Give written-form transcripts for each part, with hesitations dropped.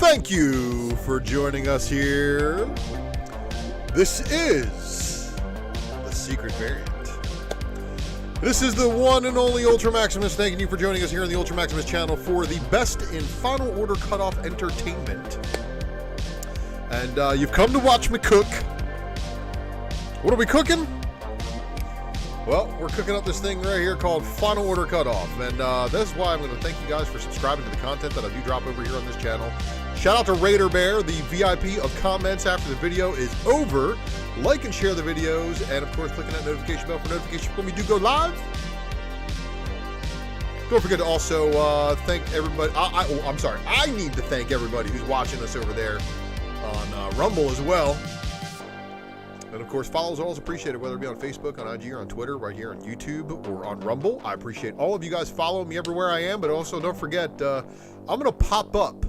Thank you for joining us here. This is the Secret Variant. This is the one and only ULTRAMAXIMUS. Thanking you for joining us here on the ULTRAMAXIMUS channel for the best in Final Order Cutoff entertainment. And you've come to watch me cook. What are we cooking? Well, we're cooking up this thing right here called Final Order Cutoff. And this is why I'm going to thank you guys for subscribing to the content that I do drop over here on this channel. Shout out to Raider Bear, the VIP of comments after the video is over. Like and share the videos, and of course, clicking that notification bell for notifications when we do go live. Don't forget to also thank everybody. I'm sorry. I need to thank everybody who's watching us over there on Rumble as well. And of course, follows are always appreciated, whether it be on Facebook, on IG, or on Twitter, right here on YouTube, or on Rumble. I appreciate all of you guys following me everywhere I am, but also don't forget, I'm going to pop up.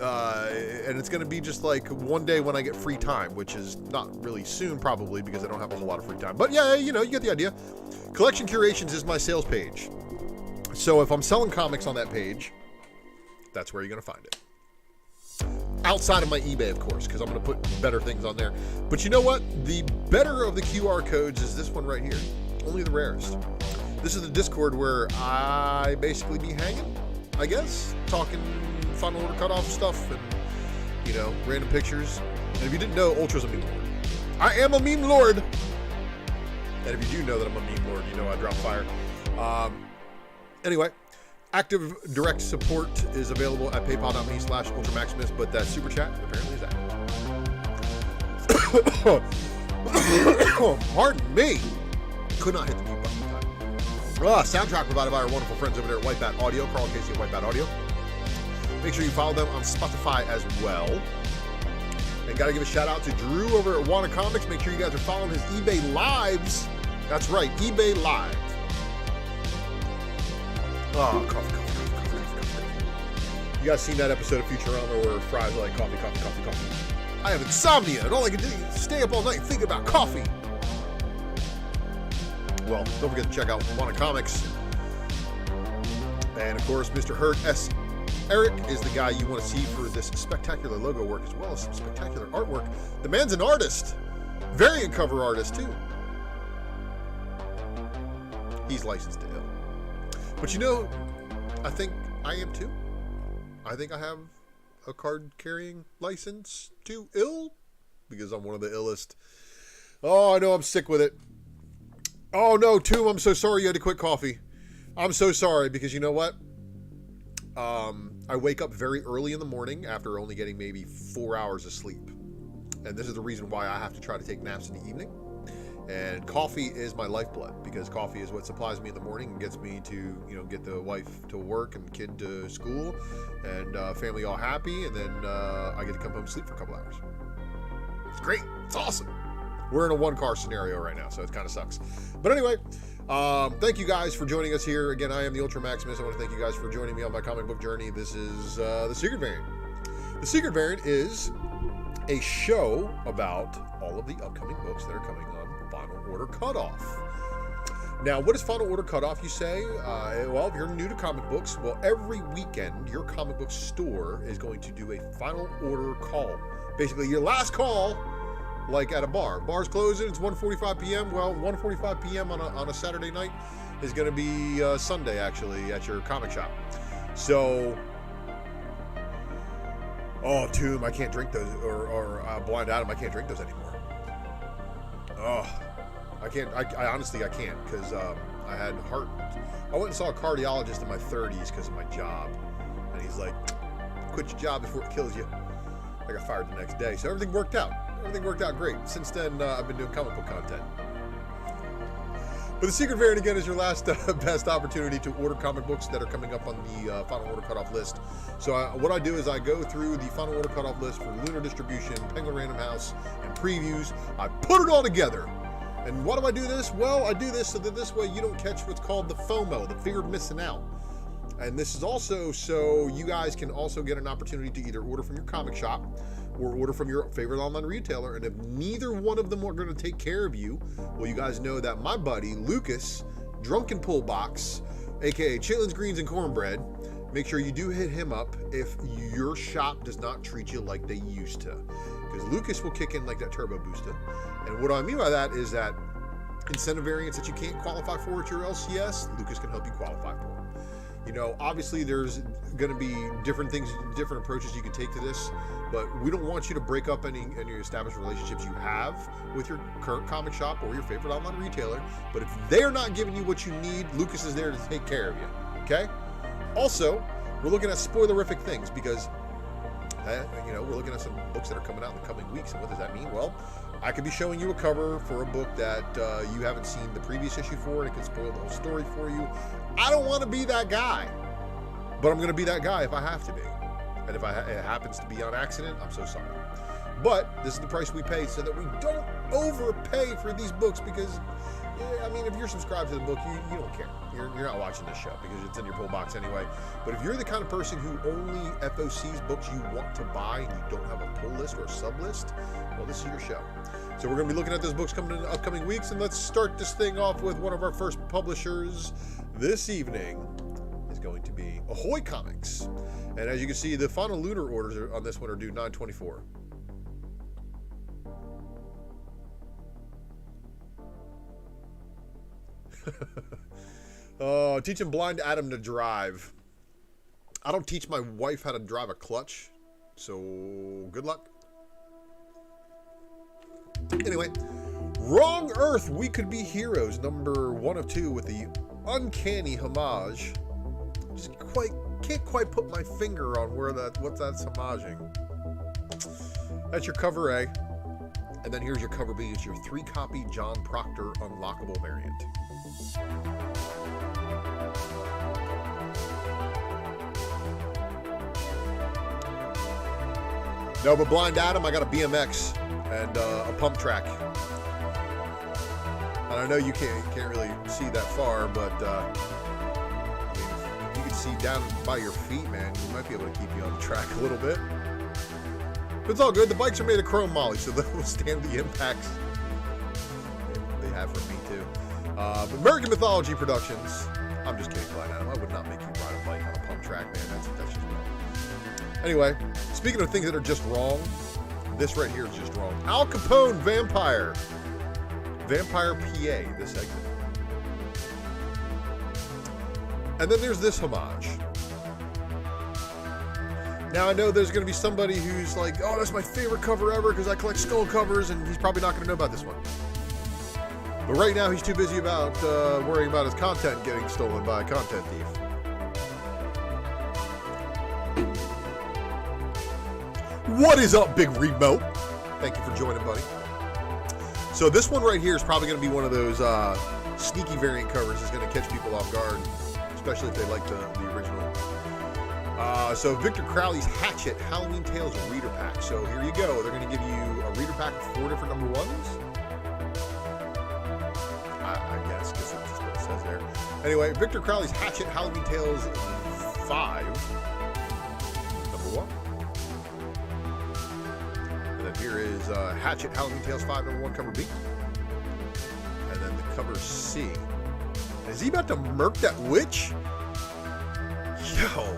And it's going to be just like one day when I get free time, which is not really soon probably because I don't have a whole lot of free time. But yeah, you know, you get the idea. Collection Curations is my sales page. So if I'm selling comics on that page, that's where you're going to find it. Outside of my eBay, of course, because I'm going to put better things on there. But you know what? The better of the QR codes is this one right here. Only the rarest. This is the Discord where I basically be hanging, I guess, talking Final Order Cutoff stuff and, you know, random pictures. And if you didn't know, Ultra's a meme lord. I am a meme lord. And if you do know that I'm a meme lord, you know I drop fire. Anyway, active direct support is available at paypal.me/UltraMaximus, but that super chat apparently is out. Pardon me. Could not hit the mute button in time. Soundtrack provided by our wonderful friends over there at White Bat Audio, Carl Casey at White Bat Audio. Make sure you follow them on Spotify as well. And got to give a shout out to Drew over at Wanna Comics. Make sure you guys are following his eBay Lives. That's right, eBay Live. Oh, coffee. You guys seen that episode of Futurama where Fry's like, coffee. I have insomnia, and all I can do is stay up all night and think about coffee. Well, don't forget to check out Wanna Comics. And of course, Mr. Hurt S. Eric is the guy you want to see for this spectacular logo work as well as some spectacular artwork. The man's an artist. Variant cover artist, too. He's licensed to ill. But you know, I think I am, too. I think I have a card-carrying license to ill because I'm one of the illest. Oh, I know I'm sick with it. Oh, no, Tomb, I'm so sorry you had to quit coffee. I'm so sorry because you know what? I wake up very early in the morning after only getting maybe 4 hours of sleep. And this is the reason why I have to try to take naps in the evening. And coffee is my lifeblood because coffee is what supplies me in the morning and gets me to, you know, get the wife to work and kid to school and family all happy. And then I get to come home and sleep for a couple hours. It's great. It's awesome. We're in a one-car scenario right now, so it kind of sucks. But anyway, thank you guys for joining us here. Again, I am the ULTRAMAXIMUS. I want to thank you guys for joining me on my comic book journey. This is the Secret Variant. The Secret Variant is a show about all of the upcoming books that are coming on Final Order Cutoff. Now, what is Final Order Cutoff, you say? Well, if you're new to comic books, well, every weekend, your comic book store is going to do a Final Order call. Basically, your last call, like at a bar. Bar's closing, it's 1:45 p.m. Well, 1:45 p.m. on a Saturday night is going to be Sunday, actually, at your comic shop. So, oh, Tomb, I can't drink those, or Blind Adam, I can't drink those anymore. Oh, I can't, I honestly, I can't, because I had heart, I went and saw a cardiologist in my 30s because of my job, and he's like, quit your job before it kills you. I got fired the next day, so everything worked out. Everything worked out great. Since then, I've been doing comic book content. But the Secret Variant, again, is your last best opportunity to order comic books that are coming up on the Final Order Cutoff list. So what I do is I go through the Final Order Cutoff list for Lunar distribution, Penguin Random House, and previews. I put it all together. And why do I do this? Well, I do this so that this way you don't catch what's called the FOMO, the fear of missing out. And this is also so you guys can also get an opportunity to either order from your comic shop or order from your favorite online retailer. And if neither one of them are going to take care of you, well, you guys know that my buddy Lucas, Drunken Pull Box, a.k.a. Chitlins, Greens, and Cornbread, make sure you do hit him up if your shop does not treat you like they used to. Because Lucas will kick in like that turbo booster. And what I mean by that is that incentive variants that you can't qualify for at your LCS, Lucas can help you qualify for. You know, obviously there's going to be different things, different approaches you can take to this, but we don't want you to break up any established relationships you have with your current comic shop or your favorite online retailer. But if they're not giving you what you need, Lucas is there to take care of you. Okay? Also, we're looking at spoilerific things because, you know, we're looking at some books that are coming out in the coming weeks. And what does that mean? Well, I could be showing you a cover for a book that you haven't seen the previous issue for, and it could spoil the whole story for you. I don't want to be that guy, but I'm going to be that guy if I have to be. And if it happens to be on accident, I'm so sorry. But this is the price we pay so that we don't overpay for these books because, yeah, I mean, if you're subscribed to the book, you don't care. You're not watching this show because it's in your pull box anyway. But if you're the kind of person who only FOCs books you want to buy and you don't have a pull list or a sub list, well, this is your show. So we're going to be looking at those books coming in the upcoming weeks, and let's start this thing off with one of our first publishers this evening is going to be Ahoy Comics. And as you can see, the final Lunar orders on this one are due 9/24. Teaching blind Adam to drive. I don't teach my wife how to drive a clutch, so good luck. Anyway, Wrong Earth, We Could Be Heroes, number 1 of 2 with the uncanny homage. Just can't quite put my finger on what that's homaging. That's your cover A. And then here's your cover B. It's your 3-copy John Proctor unlockable variant. No, but Blind Adam, I got a BMX and a pump track. And I know you can't really see that far, but I mean, if you can see down by your feet, man, you might be able to keep you on the track a little bit. But it's all good. The bikes are made of chrome moly, so they'll withstand the impacts they have from me too. But American Mythology Productions. I'm just kidding, Blind Adam. I would not make you ride a bike on a pump track, man. That's just wrong. Anyway, speaking of things that are just wrong, this right here is just wrong. Al Capone Vampire. Vampire PA, this segment. And then there's this homage. Now I know there's going to be somebody who's like, oh, that's my favorite cover ever because I collect Skull covers, and he's probably not going to know about this one. But right now he's too busy about worrying about his content getting stolen by a content thief. What is up, Big Remote? Thank you for joining, buddy. So this one right here is probably going to be one of those sneaky variant covers that's going to catch people off guard, especially if they like the original. So Victor Crowley's Hatchet Halloween Tales Reader Pack. So here you go. They're going to give you a reader pack of 4 different number 1s. I guess that's just what it says there. Anyway, Victor Crowley's Hatchet Halloween Tales 5, number 1. And then here is Hatchet Halloween Tales 5, number 1, cover B. And then the cover C. Is he about to murk that witch? Yo.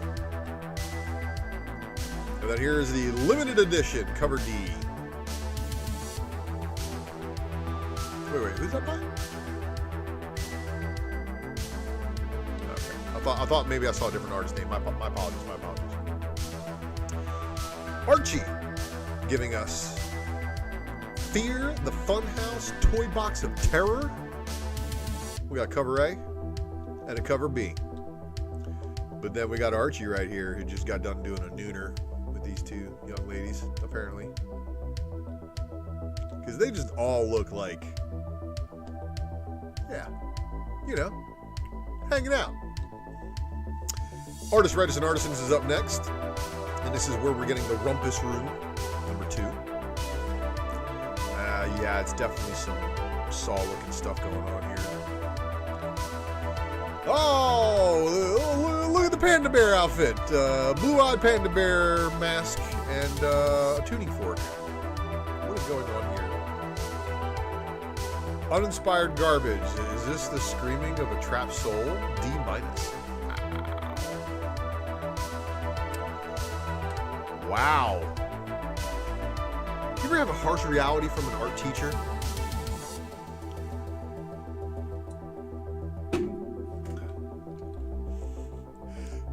And then here is the limited edition, cover D. Wait, who's that by? Okay, I thought maybe I saw a different artist name. My apologies. Archie, giving us Fear the Funhouse Toy Box of Terror. We got cover A and a cover B. But then we got Archie right here, who just got done doing a nooner with these 2 young ladies, apparently. Because they just all look like, yeah, you know, hanging out. Artist, Writers, and Artisans is up next. And this is where we're getting the Rumpus Room, number 2. Yeah, it's definitely some Saw-looking stuff going on here. Oh, look at the Panda Bear outfit. Blue-eyed Panda Bear mask and a tuning fork. What is going on here? Uninspired garbage. Is this the screaming of a trapped soul? D-. Wow. Wow. You ever have a harsh reality from an art teacher?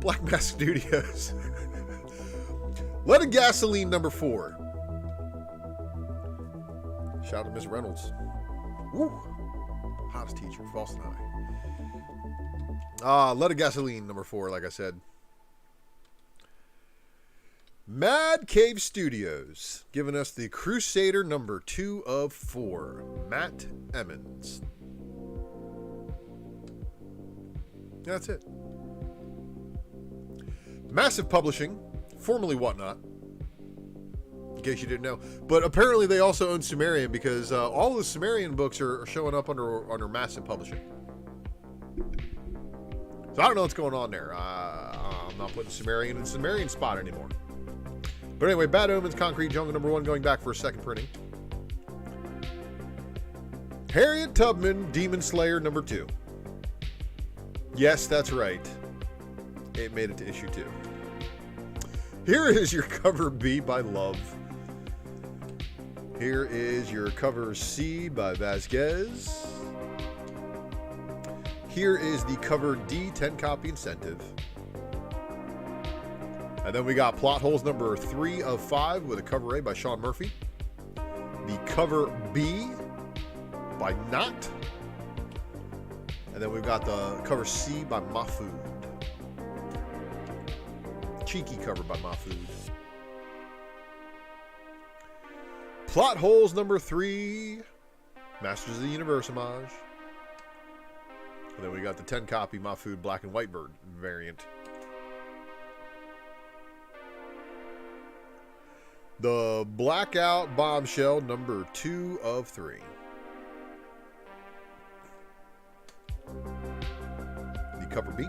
Black Mask Studios. Lead of Gasoline number 4. Shout out to Miss Reynolds. Woo. Hottest teacher, Falston High. Lead of Gasoline number 4, like I said. Mad Cave Studios, giving us the Crusader number 2 of 4. Matt Emmons. That's it. Massive Publishing, formerly Whatnot, in case you didn't know. But apparently they also own Sumerian, because all the Sumerian books are showing up under Massive Publishing. So I don't know what's going on there. I'm not putting Sumerian in Sumerian spot anymore. But anyway, Bad Omens, Concrete Jungle number 1, going back for a second printing. Harriet Tubman, Demon Slayer number 2. Yes, that's right. It made it to issue 2. Here is your cover B by Love. Here is your cover C by Vasquez. Here is the cover D 10 copy incentive. And then we got Plot Holes number 3 of 5 with a cover A by Sean Murphy. The cover B by Knott. And then we've got the cover C by Mahfood. Cheeky cover by Mahfood. Plot Holes number 3, Masters of the Universe homage. And then we got the 10 copy Mahfood black and white bird variant. The Blackout Bombshell number 2 of 3. The cover B.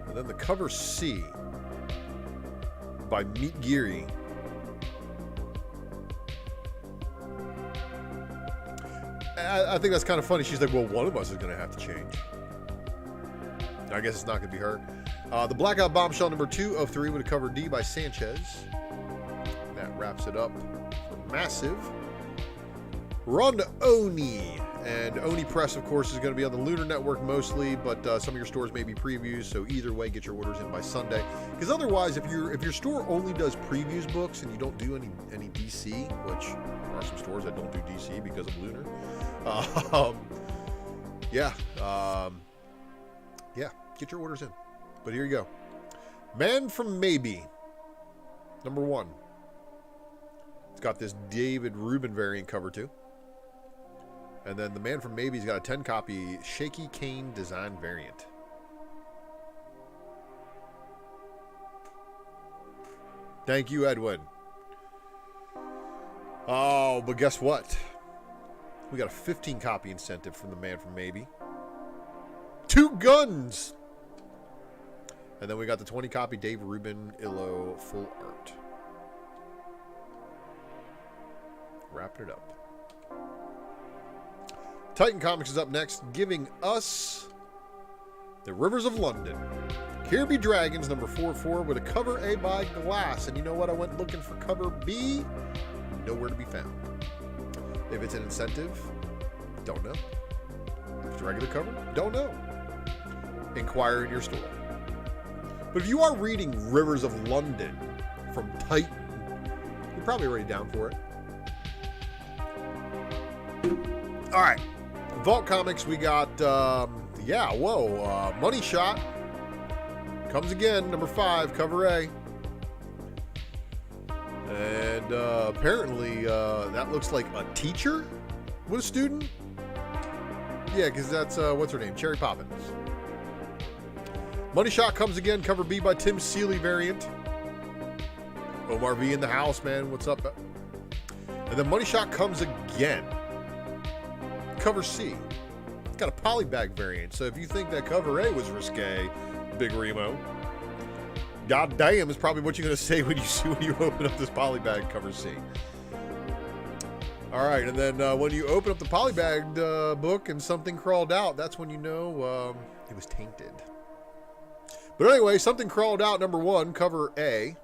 And then the cover C by Meet Geary. I think that's kind of funny. She's like, well, one of us is going to have to change. I guess it's not going to be her. The Blackout Bombshell number 2 of 3 with a cover D by Sanchez. That wraps it up for Massive. We're on to Oni. And Oni Press, of course, is going to be on the Lunar Network mostly, but some of your stores may be previews, so either way, get your orders in by Sunday. Because otherwise, if your store only does previews books and you don't do any DC, which there are some stores that don't do DC because of Lunar, get your orders in. But here you go. Man from Maybe, number 1. It's got this David Rubin variant cover too. And then the Man from Maybe's got a 10 copy Shaky Cane design variant. Thank you, Edwin. Oh, but guess what? We got a 15 copy incentive from the Man from Maybe. 2 guns! And then we got the 20 copy Dave Rubin Illo full art. Wrapping it up. Titan Comics is up next, giving us The Rivers of London. Kirby Dragons, number 4/4, with a cover A by Glass. And you know what? I went looking for cover B. Nowhere to be found. If it's an incentive, don't know. If it's a regular cover, don't know. Inquire in your store. But if you are reading Rivers of London from Titan, you're probably already down for it. All right. Vault Comics, we got, Money Shot. Comes again, number 5, cover A. And apparently that looks like a teacher with a student. Yeah, because that's, what's her name? Cherry Poppins. Money Shot comes again, cover B by Tim Seeley variant. Omar V in the house, man. What's up? And then Money Shot comes again. Cover C. It's got a polybag variant, so if you think that cover A was risque, Big Remo, god damn is probably what you're going to say when you open up this polybag cover C. All right, and then when you open up the polybagged book and something crawled out, that's when you know it was tainted. But anyway, something crawled out, number 1, cover A.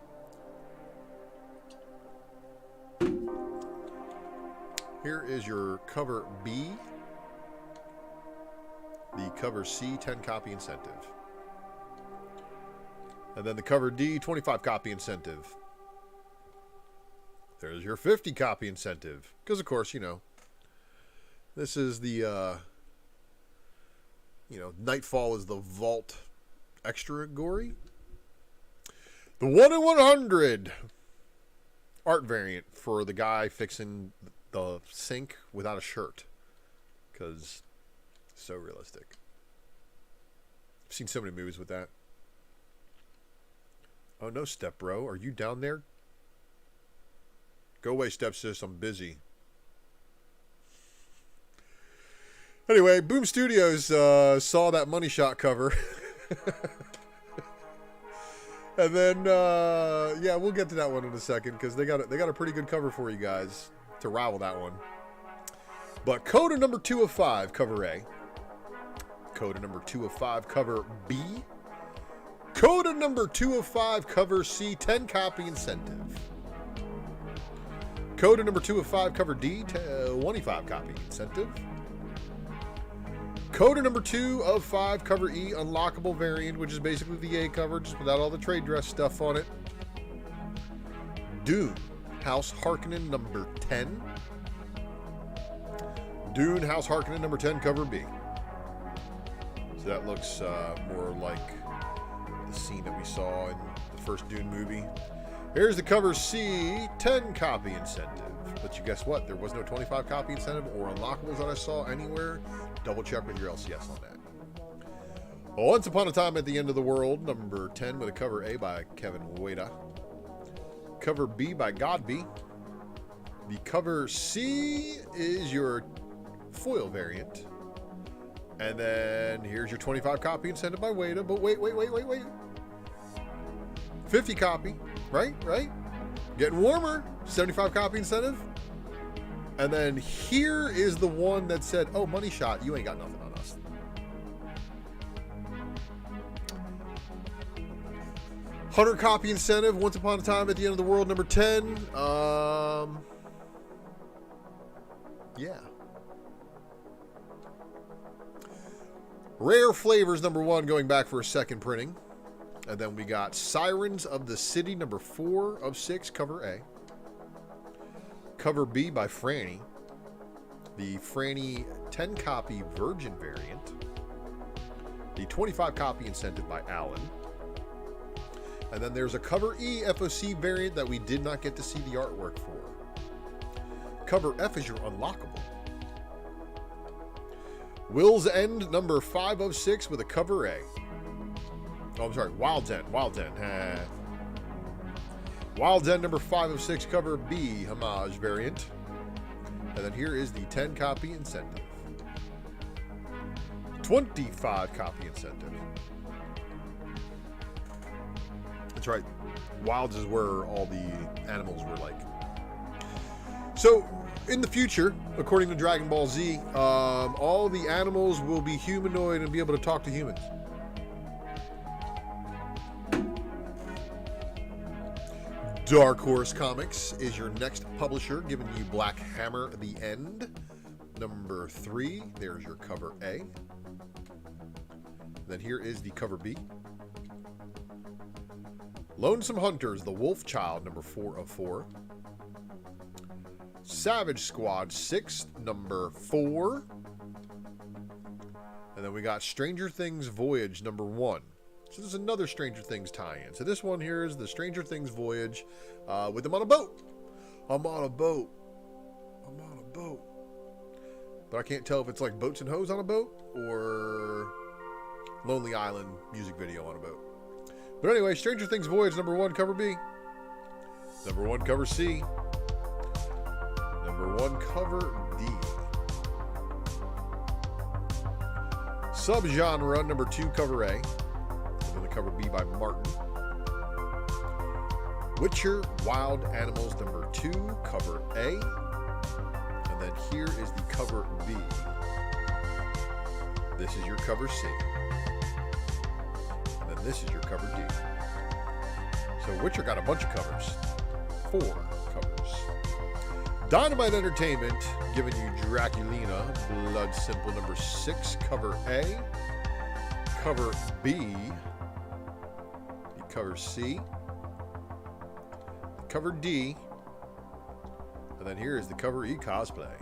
Here is your cover B. The cover C, 10 copy incentive. And then the cover D, 25 copy incentive. There's your 50 copy incentive. Because, of course, you know, this is the, Nightfall is the Vault extra gory. The 1 in 100 art variant for the guy fixing the sink without a shirt. Because so realistic. I've seen so many movies with that. Oh no, step bro. Are you down there? Go away, stepsis. I'm busy. Anyway, Boom Studios saw that Money Shot cover. And then, yeah, we'll get to that one in a second because they got a pretty good cover for you guys to rival that one. But Coda number 2 of 5, cover A. Coda number 2 of 5, cover B. Coda number 2 of 5, cover C, 10 copy incentive. Coda number 2 of 5, cover D, 25 copy incentive. Coda number 2 of 5, cover E, unlockable variant, which is basically the A cover, just without all the trade dress stuff on it. Dune, House Harkonnen number 10. Dune, House Harkonnen number 10, cover B. So that looks more like the scene that we saw in the first Dune movie. Here's the cover C, 10 copy incentive. But you guess what? There was no 25 copy incentive or unlockables that I saw anywhere. Double check with your LCS on that. Once Upon a Time at the End of the World, number 10, with a cover A by Kevin Wada. Cover B by Godby. The cover C is your foil variant. And then here's your 25 copy incentive by Wada. But wait. 50 copy. Right? Getting warmer. 75 copy incentive. And then here is the one that said, oh, Money Shot, you ain't got nothing on us. $100 copy incentive, Once Upon a Time at the End of the World, number 10. Yeah. Rare Flavors, number 1, going back for a second printing. And then we got Sirens of the City, number 4 of 6, cover A. Cover B by Franny. The Franny 10 copy Virgin variant. The 25 copy incentive by Alan. And then there's a cover E FOC variant that we did not get to see the artwork for. Cover F is your unlockable. Will's End number 5 of 6 with a cover A. Oh, I'm sorry, Wild's End. Wild's End number 5 of 6, cover B, homage variant. And then here is the 10 copy incentive. 25 copy incentive. That's right. Wilds is where all the animals were like. So, in the future, according to Dragon Ball Z, all the animals will be humanoid and be able to talk to humans. Dark Horse Comics is your next publisher, giving you Black Hammer The End, number 3. There's your cover A. Then here is the cover B. Lonesome Hunters, The Wolf Child, number 4 of 4. Savage Squad 6, number 4. And then we got Stranger Things Voyage, number 1. So there's another Stranger Things tie-in. So this one here is the Stranger Things Voyage with them on a boat. I'm on a boat. But I can't tell if it's like Boats and Hoes on a boat or Lonely Island music video on a boat. But anyway, Stranger Things Voyage, number 1, cover B. Number 1, cover C. Number 1, cover D. Subgenre, number 2, cover A. Cover B by Martin. Witcher Wild Animals number 2, cover A. And then here is the cover B. This is your cover C. And then this is your cover D. So Witcher got a bunch of covers. 4 covers. Dynamite Entertainment giving you Draculina, Blood Simple number 6, cover A. Cover B. Cover C. Cover D. And then here is the cover E cosplay.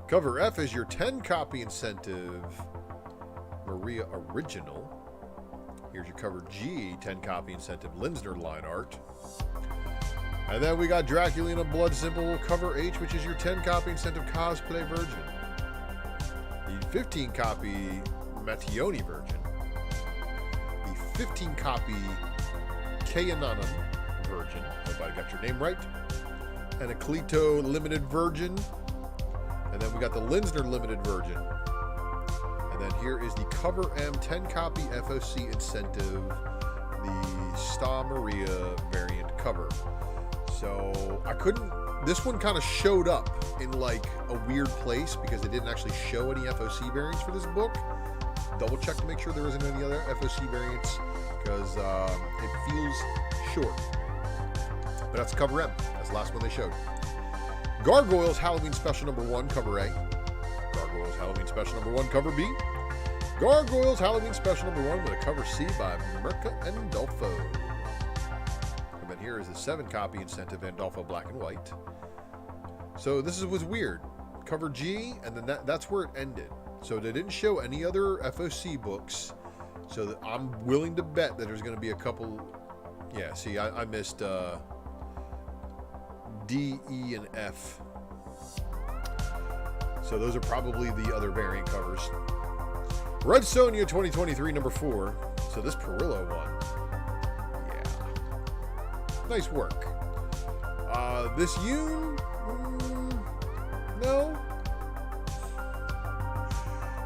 Cover F is your 10 copy incentive Maria Original. Here's your cover G, 10 copy incentive Linsner line art. And then we got Draculina Blood Simple cover H, which is your 10 copy incentive Cosplay Virgin. The 15 copy Mattioni Virgin. The 15 copy Kayananam Virgin. Hope I got your name right. And a Cleto Limited Virgin. And then we got the Linsner Limited Virgin. And then here is the cover M 10 copy FOC incentive, the Sta Maria variant cover. So I couldn't, this one kind of showed up in like a weird place because they didn't actually show any FOC variants for this book. Double check to make sure there isn't any other FOC variants because it feels short. But that's cover M. That's the last one they showed. Gargoyles Halloween Special number 1, cover A. Gargoyles Halloween Special number 1, cover B. Gargoyles Halloween Special number 1 with a cover C by Mirka Andolfo. And then here is the 7 copy incentive Andolfo Black and White. So this was weird. Cover G, and then that's where it ended. So they didn't show any other FOC books. So that I'm willing to bet that there's going to be a couple. Yeah, see, I missed D, E, and F. So those are probably the other variant covers. Red Sonja 2023 number 4. So this Perillo one. Yeah. Nice work. This Yoon? No.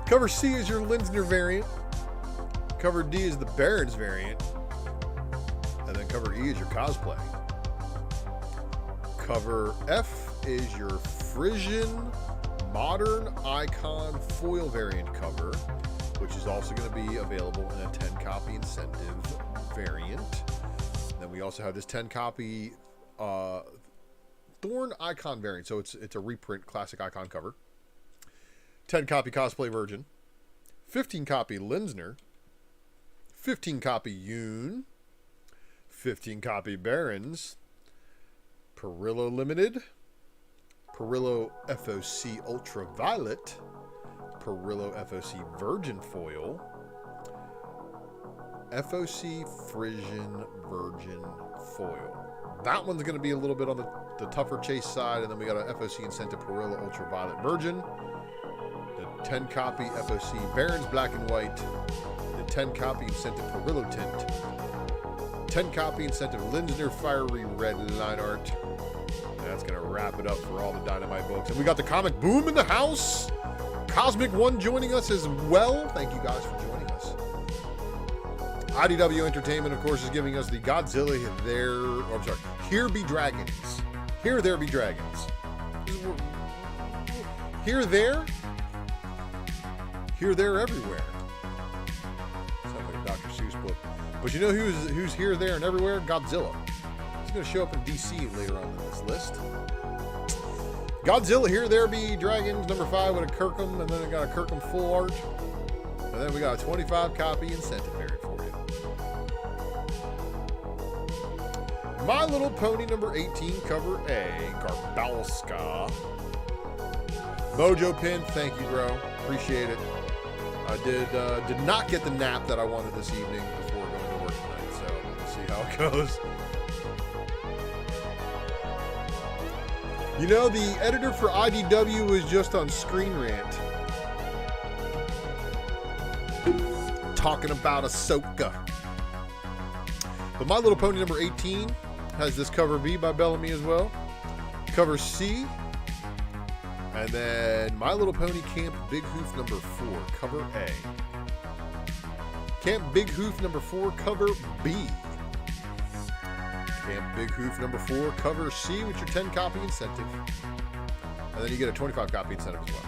Cover C is your Linsner variant. Cover D is the Barons variant. And then cover E is your cosplay. Cover F is your Frisian Modern Icon foil variant cover, which is also going to be available in a 10 copy incentive variant. Then we also have this 10 copy Thorn Icon variant. So it's a reprint classic icon cover. 10 copy Cosplay Virgin. 15 copy Linsner. 15 copy Yoon. 15 copy Barons. Perillo Limited. Perillo FOC Ultraviolet. Perillo FOC Virgin Foil. FOC Frisian Virgin Foil. That one's going to be a little bit on the tougher chase side. And then we got an FOC Incentive Perillo Ultraviolet Virgin. The 10 copy FOC Barons Black and White. The 10 copy Incentive Perillo Tint. 10 copy Incentive Linsner Fiery Red line art. And that's going to wrap it up for all the Dynamite books. And we got the Comic Boom in the house. Cosmic One joining us as well. Thank you guys for joining us. IDW Entertainment, of course, is giving us the Godzilla Here Be Dragons. Here There Be Dragons. Here There Everywhere. Sounds like a Dr. Seuss book. But you know who's here, there, and everywhere? Godzilla. He's going to show up in DC later on in this list. Godzilla Here There Be Dragons number 5 with a Kirkham, and then I got a Kirkham full art. And then we got a 25 copy incentive variant for you. My Little Pony number 18, cover A, Garbalska. Mojo Pin, thank you, bro. Appreciate it. I did not get the nap that I wanted this evening before going to work tonight, so we'll see how it goes. You know, the editor for IDW was just on Screen Rant talking about Ahsoka. But My Little Pony number 18 has this cover B by Bellamy as well. Cover C. And then My Little Pony Camp Big Hoof number 4, cover A. Camp Big Hoof number 4, cover B. Camp Big Hoof number 4, cover C with your 10 copy incentive. And then you get a 25 copy incentive as well.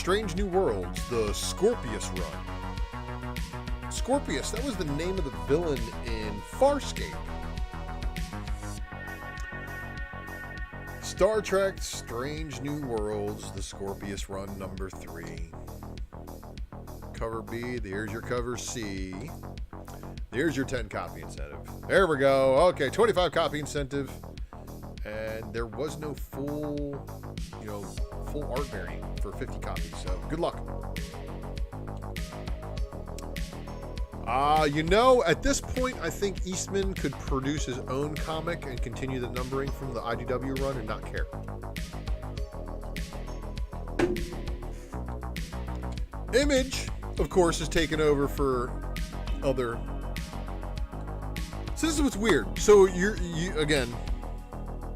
Strange New Worlds, the Scorpius run. Scorpius, that was the name of the villain in Farscape. Star Trek Strange New Worlds, the Scorpius run number 3. Cover B, there's your cover C. There's your 10 copy incentive. There we go. Okay, 25 copy incentive. And there was no full, full art variant for 50 copies. So good luck. At this point, I think Eastman could produce his own comic and continue the numbering from the IDW run and not care. Image, of course, is taken over for other. So this is what's weird. So you again,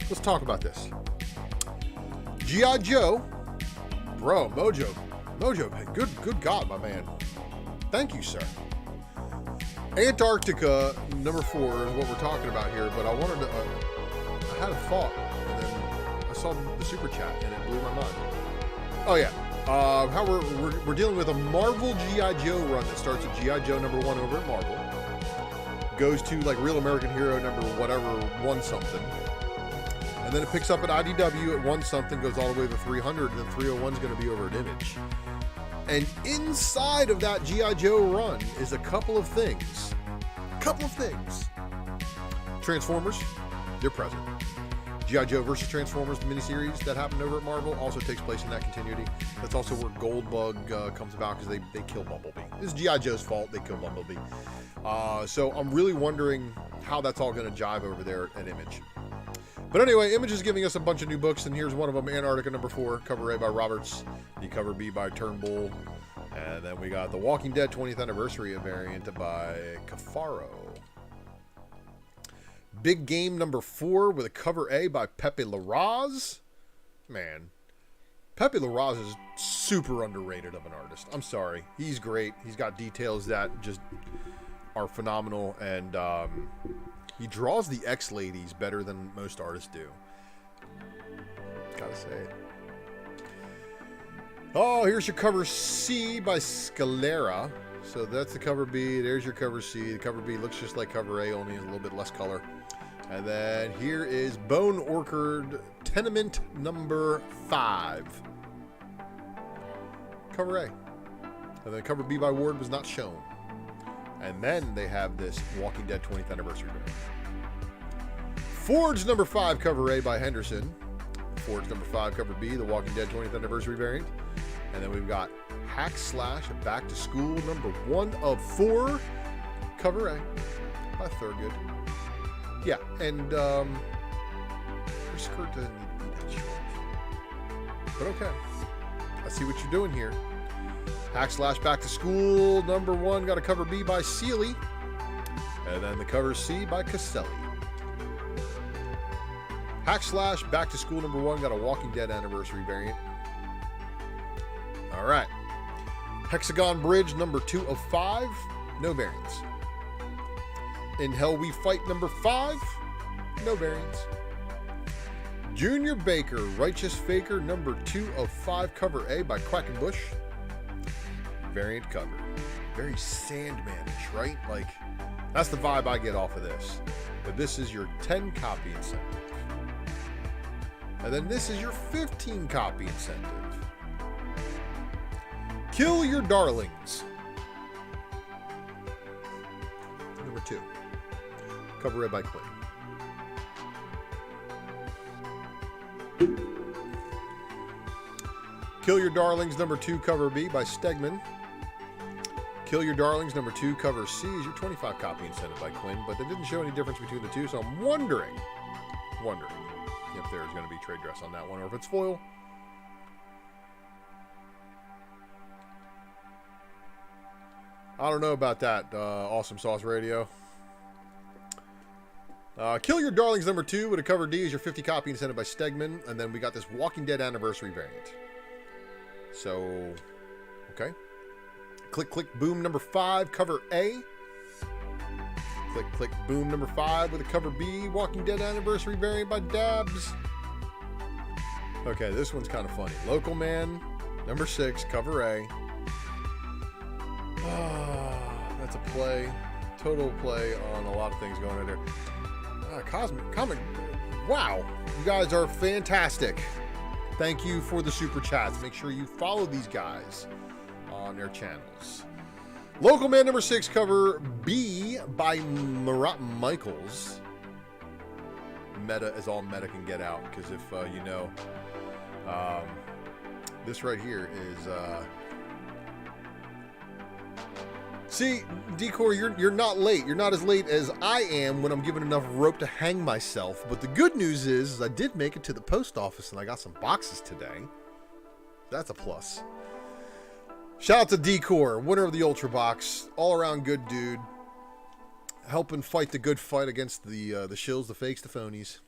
let's talk about this. G.I. Joe, bro, Mojo, good God, my man. Thank you, sir. Antarctica number 4 is what we're talking about here, but I wanted to. I had a thought, and then I saw the super chat, and it blew my mind. Oh yeah, how we're dealing with a Marvel G.I. Joe run that starts at G.I. Joe number 1 over at Marvel, goes to like Real American Hero number whatever 1 something, and then it picks up at IDW at 1 something, goes all the way to 300, and then 301 is going to be over at Image. And inside of that G.I. Joe run is a couple of things. Transformers, they're present. G.I. Joe versus Transformers, the miniseries that happened over at Marvel, also takes place in that continuity. That's also where Goldbug comes about because they kill Bumblebee. This is G.I. Joe's fault, they kill Bumblebee. So I'm really wondering how that's all going to jive over there at Image. But anyway, Image is giving us a bunch of new books, and here's one of them, Antarctica number 4, cover A by Roberts, the cover B by Turnbull, and then we got The Walking Dead 20th Anniversary variant by Cafaro. Big Game number 4 with a cover A by Pepe Larraz. Man, Pepe Larraz is super underrated of an artist. I'm sorry. He's great. He's got details that just are phenomenal, and he draws the X-Ladies better than most artists do. Gotta say it. Oh, here's your cover C by Scalera. So that's the cover B. There's your cover C. The cover B looks just like cover A, only a little bit less color. And then here is Bone Orchard Tenement number 5. Cover A. And then cover B by Ward was not shown. And then they have this Walking Dead 20th Anniversary variant. Forge number 5, cover A by Henderson. Forge number 5, cover B, the Walking Dead 20th Anniversary variant. And then we've got Hack Slash Back to School number 1 of 4, cover A by Thurgood. Yeah, and her skirt doesn't need to be that short. But okay, I see what you're doing here. Hack Slash Back to School number 1 got a cover B by Seeley, and then the cover C by Caselli. Hack Slash Back to School number 1 got a Walking Dead Anniversary variant. All right, Hexagon Bridge number 2 of 5, no variants. In Hell We Fight number 5, no variants. Junior Baker Righteous Faker number 2 of 5, cover A by Quackenbush. Variant cover. Very Sandman-ish, right? Like, that's the vibe I get off of this. But this is your 10 copy incentive. And then this is your 15 copy incentive. Kill Your Darlings. Number 2. Cover A by Quinn. Kill Your Darlings number 2, cover B by Stegman. Kill Your Darlings number 2, cover C is your 25 copy incentive by Quinn, but they didn't show any difference between the two, so I'm wondering if there's going to be trade dress on that one or if it's foil. I don't know about that, Awesome Sauce Radio. Kill Your Darlings number 2 with a cover D is your 50 copy incentive by Stegman, and then we got this Walking Dead Anniversary variant. So, okay. Click, Click, Boom number 5, cover A. Click, Click, Boom number 5 with a cover B, Walking Dead Anniversary variant by Dabs. Okay, this one's kind of funny. Local Man Number 6, cover A. That's a play. Total play on a lot of things going on there. Comic. Wow. You guys are fantastic. Thank you for the super chats. Make sure you follow these guys on their channels. Local Man number 6, cover B by Marat Michaels. Meta is all meta can get out, because if you know, this right here is see, Decor, you're not late. You're not as late as I am when I'm given enough rope to hang myself. But the good news is I did make it to the post office and I got some boxes today. That's a plus. Shout out to Decor, winner of the Ultra Box, all around good dude, helping fight the good fight against the shills, the fakes, the phonies.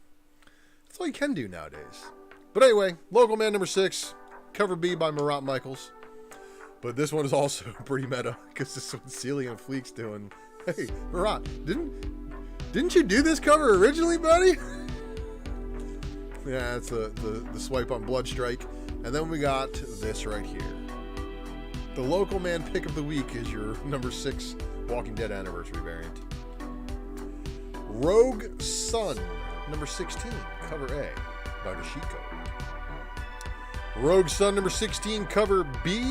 That's all you can do nowadays. But anyway, Local Man number 6, cover B by Marat Michaels. But this one is also pretty meta, because this one's Celia and Fleek's doing. Hey, Marat, didn't you do this cover originally, buddy? Yeah, that's the swipe on Bloodstrike. And then we got this right here. The Local Man pick of the week is your number 6 Walking Dead anniversary variant. Rogue Sun, number 16, cover A by Dashiko. Rogue Sun, number 16, cover B.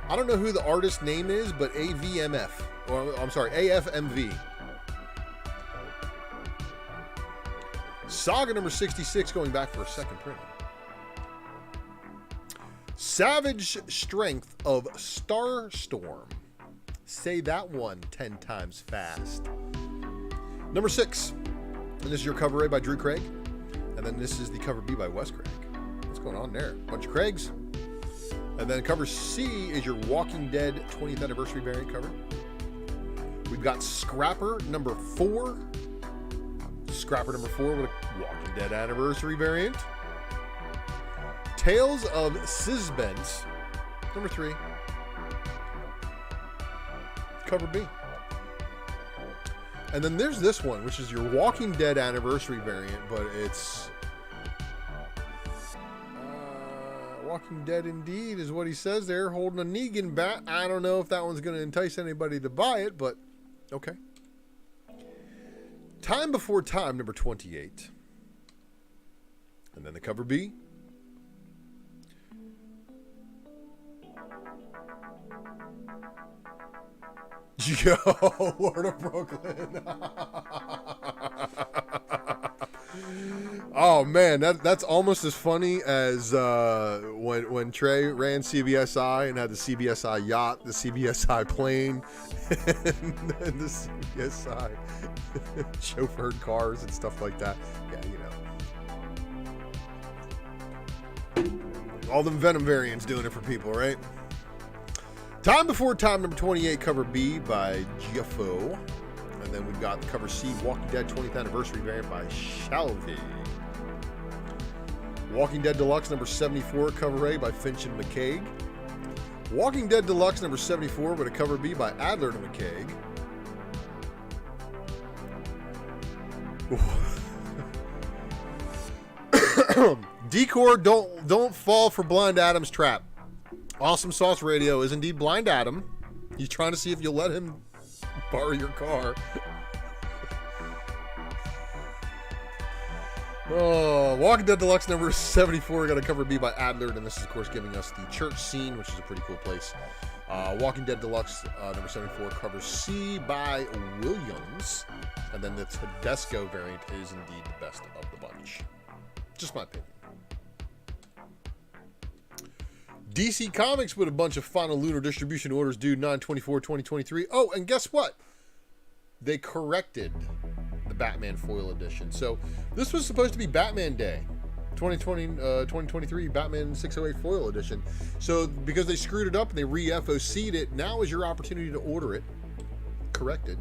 I don't know who the artist name is, but AVMF. Or, I'm sorry, AFMV. Saga number 66 going back for a second printing. Savage Strength of Starstorm. Say that one 10 times fast. Number 6. And this is your cover A by Drew Craig. And then this is the cover B by Wes Craig. What's going on there? Bunch of Craigs. And then cover C is your Walking Dead 20th anniversary variant cover. We've got Scrapper number 4. Scrapper number 4 with a Walking Dead anniversary variant. Tales of Sisbens number 3. Cover B. And then there's this one, which is your Walking Dead anniversary variant, but it's Walking Dead indeed is what he says there, holding a Negan bat. I don't know if that one's going to entice anybody to buy it, but okay. Time Before Time, number 28. And then the cover B. Yo, Lord of Brooklyn. Oh man, that's almost as funny as when Trey ran CBSI and had the CBSI yacht, the CBSI plane, and the CBSI chauffeured cars and stuff like that. Yeah, you know, all them Venom variants doing it for people, right? Time Before Time, number 28, cover B by Giaffo. And then we've got cover C, Walking Dead 20th anniversary variant by Shalvey. Walking Dead Deluxe number 74, cover A by Finch and McCaig. Walking Dead Deluxe number 74 with a cover B by Adler and McCaig. Decor, don't fall for Blind Adam's trap. Awesome Sauce Radio is indeed Blind Adam. He's trying to see if you'll let him borrow your car. Oh, Walking Dead Deluxe number 74 got a cover B by Adler, and this is of course giving us the church scene, which is a pretty cool place. Walking Dead Deluxe number 74 cover C by Williams, and then the Tedesco variant is indeed the best of the bunch. Just my opinion. DC Comics with a bunch of final Lunar distribution orders due 9/24/2023. Oh, and guess what? They corrected the Batman foil edition. So this was supposed to be Batman Day 2023 Batman 608 foil edition. So because they screwed it up and they re-FOC'd it, now is your opportunity to order it corrected.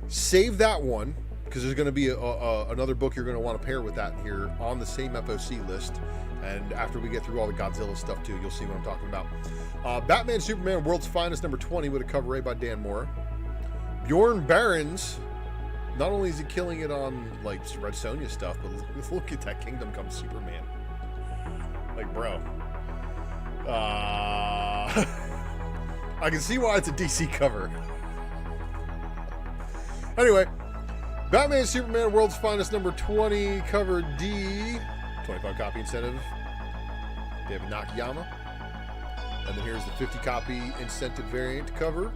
Save that one, because there's going to be another book you're going to want to pair with that here on the same FOC list. And after we get through all the Godzilla stuff too, you'll see what I'm talking about. Batman Superman World's Finest number 20 with a cover A by Dan Mora. Bjorn Barons, not only is he killing it on like Red Sonja stuff, but look at that Kingdom Come Superman. Like, bro, I can see why it's a DC cover. Anyway, Batman Superman World's Finest number 20, cover D, 25 copy incentive, David Nakayama. And then here's the 50 copy incentive variant cover,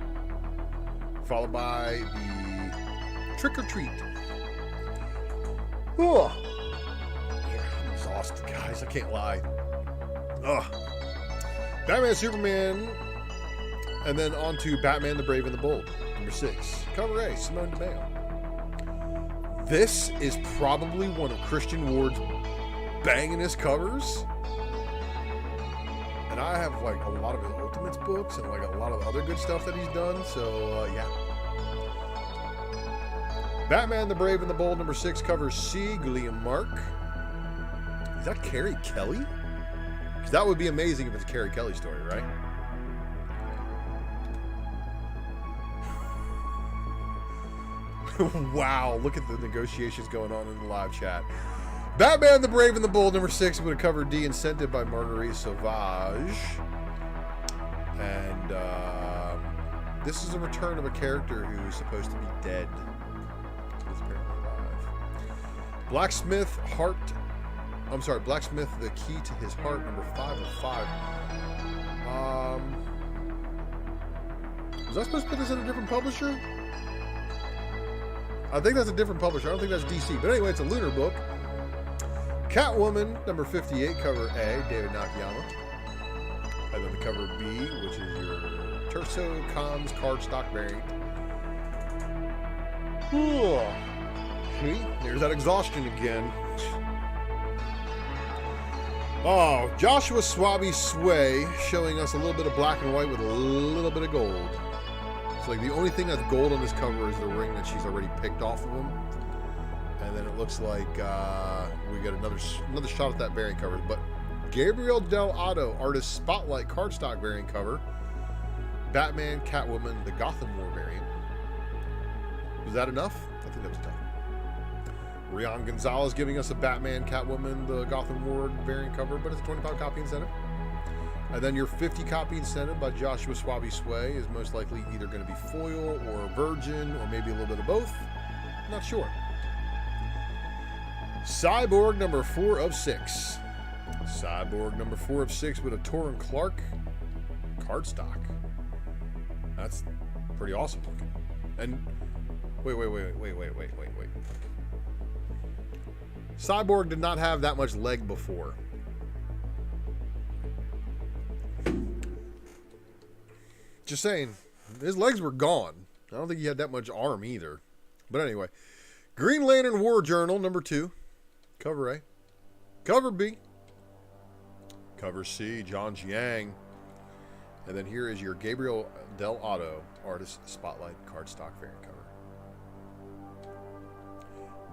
followed by the Trick or Treat. Oh, I'm exhausted, guys. I can't lie. Ugh. Batman Superman, and then on to Batman the Brave and the Bold, number 6, cover A, Simone DeMeo. This is probably one of Christian Ward's bangingest covers. And I have like a lot of his Ultimates books and like a lot of other good stuff that he's done. So, yeah. Batman the Brave and the Bold, number 6, cover C, Guilliam Mark. Is that Carrie Kelly? Because that would be amazing if it's a Carrie Kelly story, right? Wow, look at the negotiations going on in the live chat. Batman the Brave and the Bold, number 6, with a cover D, incented by Marguerite Sauvage. And this is a return of a character who's supposed to be dead. He's apparently alive. Blacksmith, Blacksmith, the Key to His Heart, number 5 of 5. Was I supposed to put this in a different publisher? I think that's a different publisher. I don't think that's DC. But anyway, it's a Lunar book. Catwoman, number 58, cover A, David Nakayama. And then the cover B, which is your Terso Cons cardstock variant. Ooh. See? There's that exhaustion again. Oh, Joshua Swaby Sway showing us a little bit of black and white with a little bit of gold. It's like the only thing that's gold on this cover is the ring that she's already picked off of him. And then it looks like we got another shot at that variant cover. But Gabriel Del Otto, artist Spotlight cardstock variant cover. Batman, Catwoman, the Gotham War variant. Was that enough? I think that was enough. Rian Gonzalez giving us a Batman, Catwoman, the Gotham War variant cover, but it's a 25 copy incentive. And then your 50 copy incentive by Joshua Swaby Sway is most likely either going to be foil or virgin or maybe a little bit of both. Not sure. Cyborg number 4 of 6. Cyborg number 4 of 6 with a Torrin Clark cardstock. That's pretty awesome looking. And wait. Cyborg did not have that much leg before. Just saying, his legs were gone. I don't think he had that much arm either. But anyway, Green Lantern War Journal number 2, cover A, cover B, cover C, John Jiang, and then here is your Gabriel Del Otto artist Spotlight cardstock variant cover.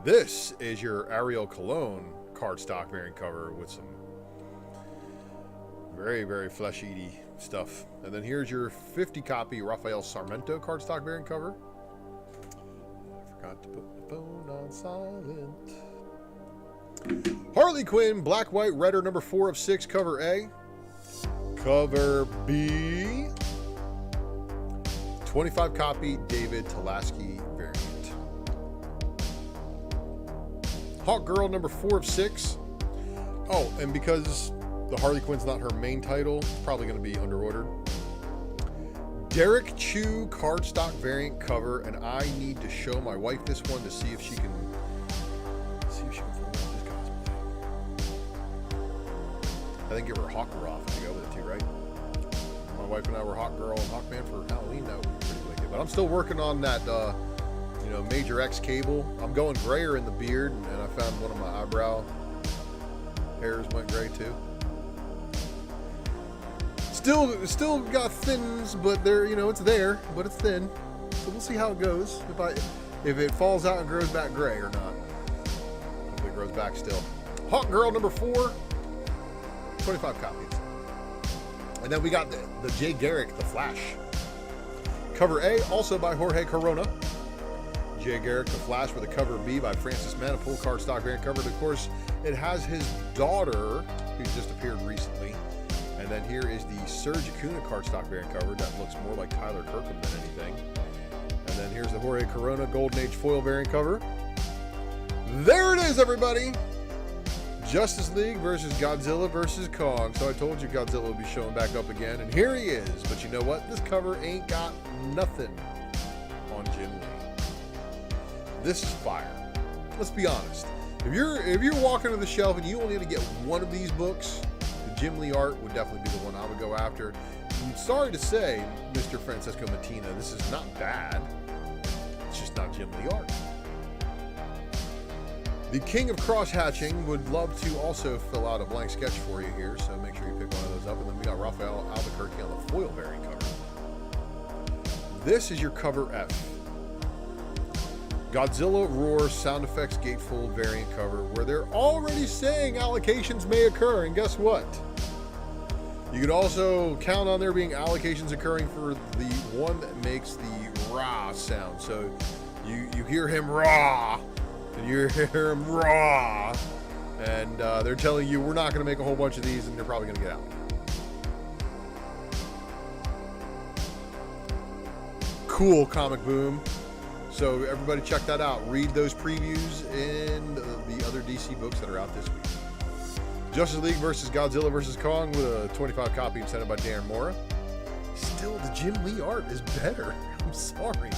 This is your Ariel Cologne cardstock variant cover with some very, very flesh-eaty stuff. And then here's your 50 copy Rafael Sarmento cardstock variant cover. I forgot to put the phone on silent. Harley Quinn Black White Redder number 4 of 6, cover A, cover B, 25 copy David Talaski variant. Hawk Girl number 4 of 6. Oh, and because the Harley Quinn's not her main title, it's probably going to be underordered. Derek Chu cardstock variant cover, and I need to show my wife this one to see if she can pull off this cosplay. I think give her Hawker off to go with it too, right? My wife and I were Hawk Girl and Hawkman for Halloween. That would be pretty wicked. But I'm still working on that, Major X cable. I'm going grayer in the beard, and I found one of my eyebrow hairs went gray too. Still got thins, but they're, it's there, but it's thin. So we'll see how it goes. If it falls out and grows back gray or not. Hopefully it grows back still. Hawk Girl number 4, 25 copies. And then we got the Jay Garrick, The Flash. Cover A, also by Jorge Corona. Jay Garrick, The Flash, with a cover B by Francis Manipold, cardstock variant cover. And of course, it has his daughter, who just appeared recently. And then here is the Serge Acuna cardstock variant cover that looks more like Tyler Kirkham than anything. And then here's the Jorge Corona Golden Age foil variant cover. There it is, everybody! Justice League versus Godzilla versus Kong. So I told you Godzilla would be showing back up again, and here he is. But you know what? This cover ain't got nothing on Jim Lee. This is fire. Let's be honest. If you're walking to the shelf and you only had to get one of these books, the Jim Lee art would definitely be the one I would go after. I'm sorry to say, Mr. Francesco Mattina, this is not bad. It's just not Jim Lee art. The King of Cross-Hatching would love to also fill out a blank sketch for you here, so make sure you pick one of those up. And then we got Rafael Albuquerque on the foil variant cover. This is your cover F. Godzilla Roar Sound Effects Gatefold variant cover, where they're already saying allocations may occur, and guess what? You could also count on there being allocations occurring for the one that makes the rah sound. So you hear him rah, and you hear him raw, and they're telling you we're not going to make a whole bunch of these, and they're probably going to get out. Cool, Comic Boom. So everybody check that out. Read those previews in the other DC books that are out this week. Justice League versus Godzilla versus Kong with a 25 copy intended by Darren Mora. Still, the Jim Lee art is better. I'm sorry.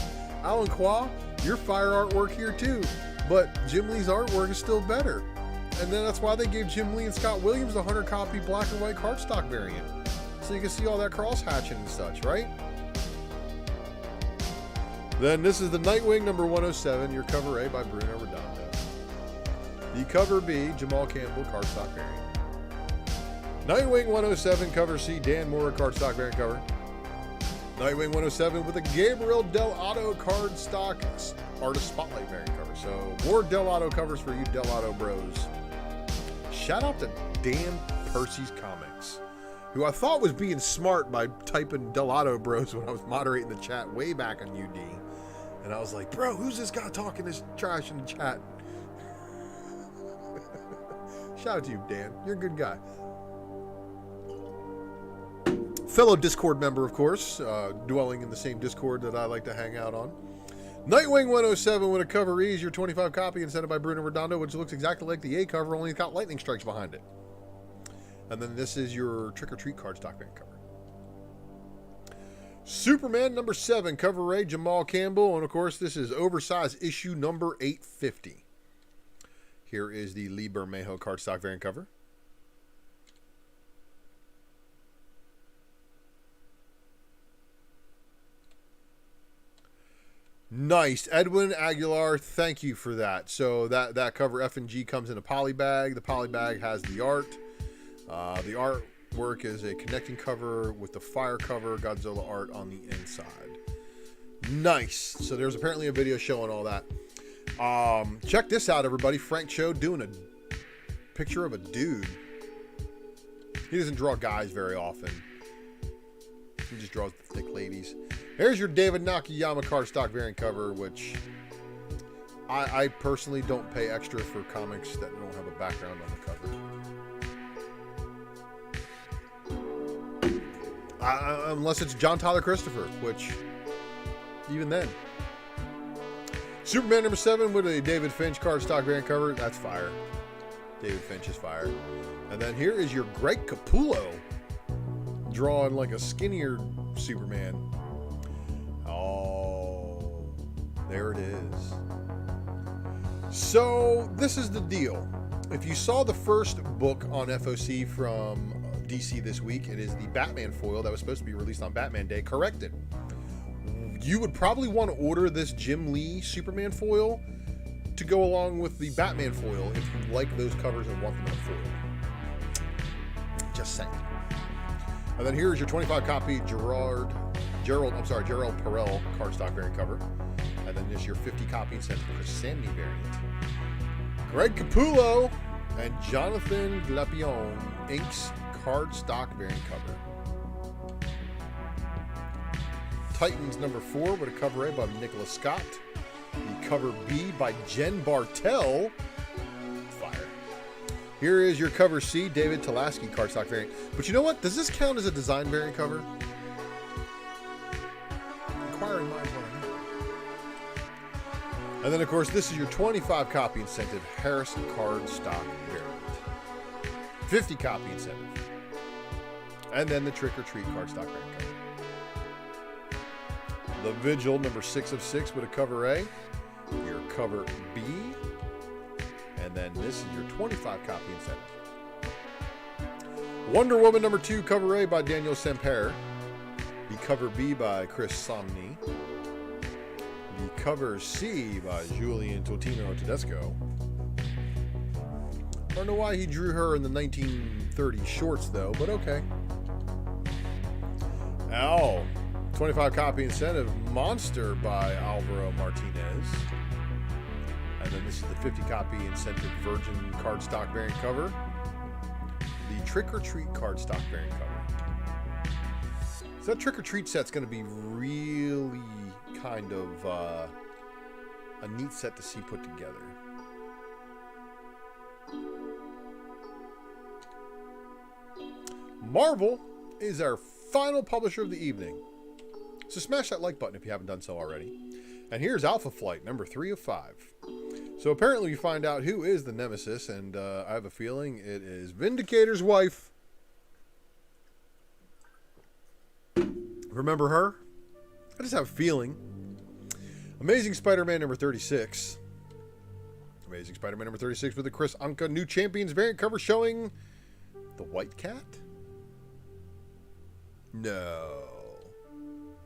Alan Qua, your fire artwork here too. But Jim Lee's artwork is still better. And then that's why they gave Jim Lee and Scott Williams the 100 copy black and white cardstock variant. So you can see all that cross hatching and such, right? Then this is the Nightwing number 107, your cover A by Bruno Redondo. The cover B, Jamal Campbell cardstock variant. Nightwing 107, cover C, Dan Mora cardstock variant cover. Nightwing 107 with a Gabriel Del Otto cardstock artist spotlight variant cover. So more Del Otto covers for you Del Otto bros. Shout out to Dan Percy's Comics, who I thought was being smart by typing Del Otto bros when I was moderating the chat way back on UD. And I was like, bro, who's this guy talking this trash in the chat? Shout out to you, Dan. You're a good guy. Fellow Discord member, of course, dwelling in the same Discord that I like to hang out on. Nightwing 107 with a cover E is your 25 copy intended by Bruno Redondo, which looks exactly like the A cover, only it's got lightning strikes behind it. And then this is your Trick or Treat cardstock variant cover. Superman number 7, cover A, Jamal Campbell, and of course this is oversized issue number 850. Here is the Lee Bermejo cardstock variant cover. Nice. Edwin Aguilar, thank you for that. So that cover F and G comes in a poly bag. The poly bag has the art. The artwork is a connecting cover with the fire cover Godzilla art on the inside. Nice. So there's apparently a video showing all that. Check this out, everybody. Frank Cho doing a picture of a dude. He doesn't draw guys very often. He just draws thick ladies. Here's your David Nakayama cardstock variant cover, which I personally don't pay extra for comics that don't have a background on the cover. Unless it's John Tyler Christopher, which even then. Superman number 7 with a David Finch cardstock variant cover. That's fire. David Finch is fire. And then here is your Greg Capullo drawing like a skinnier Superman. Oh, there it is. So this is the deal. If you saw the first book on FOC from DC this week, it is the Batman foil that was supposed to be released on Batman Day, corrected. You would probably want to order this Jim Lee Superman foil to go along with the Batman foil if you like those covers and want them in foil. Just saying. And then here's your 25 copy Gerald Perel cardstock variant cover. And then there's your 50 copy instead for the Sandy variant. Greg Capullo and Jonathan Glapion inks cardstock variant cover. Titans number 4 with a cover A by Nicholas Scott. The cover B by Jen Bartel. Fire. Here is your cover C, David Tulaski cardstock variant. But you know what? Does this count as a design variant cover? Inquiring minds want to know. And then, of course, this is your 25 copy incentive Harrison cardstock variant. 50 copy incentive. And then the Trick or Treat cardstock variant cover. The Vigil, number 6 of 6 with a cover A. Your cover B. And then this is your 25 copy incentive. Wonder Woman number 2, cover A by Daniel Semper. The cover B by Chris Somni. The cover C by Julian Totino Tedesco. I don't know why he drew her in the 1930s shorts though, but okay. Al, 25 copy incentive Monster by Alvaro Martinez. And then this is the 50 copy incentive Virgin cardstock variant cover. The Trick or Treat cardstock variant cover. So that Trick or Treat set's going to be really kind of a neat set to see put together. Marvel is our final publisher of the evening. So smash that like button if you haven't done so already. And here's Alpha Flight, number 3 of 5. So apparently we find out who is the nemesis, and I have a feeling it is Vindicator's wife. Remember her? I just have a feeling. Amazing Spider-Man number 36. Amazing Spider-Man number 36 with the Chris Anka New Champions variant cover showing the White Cat? No.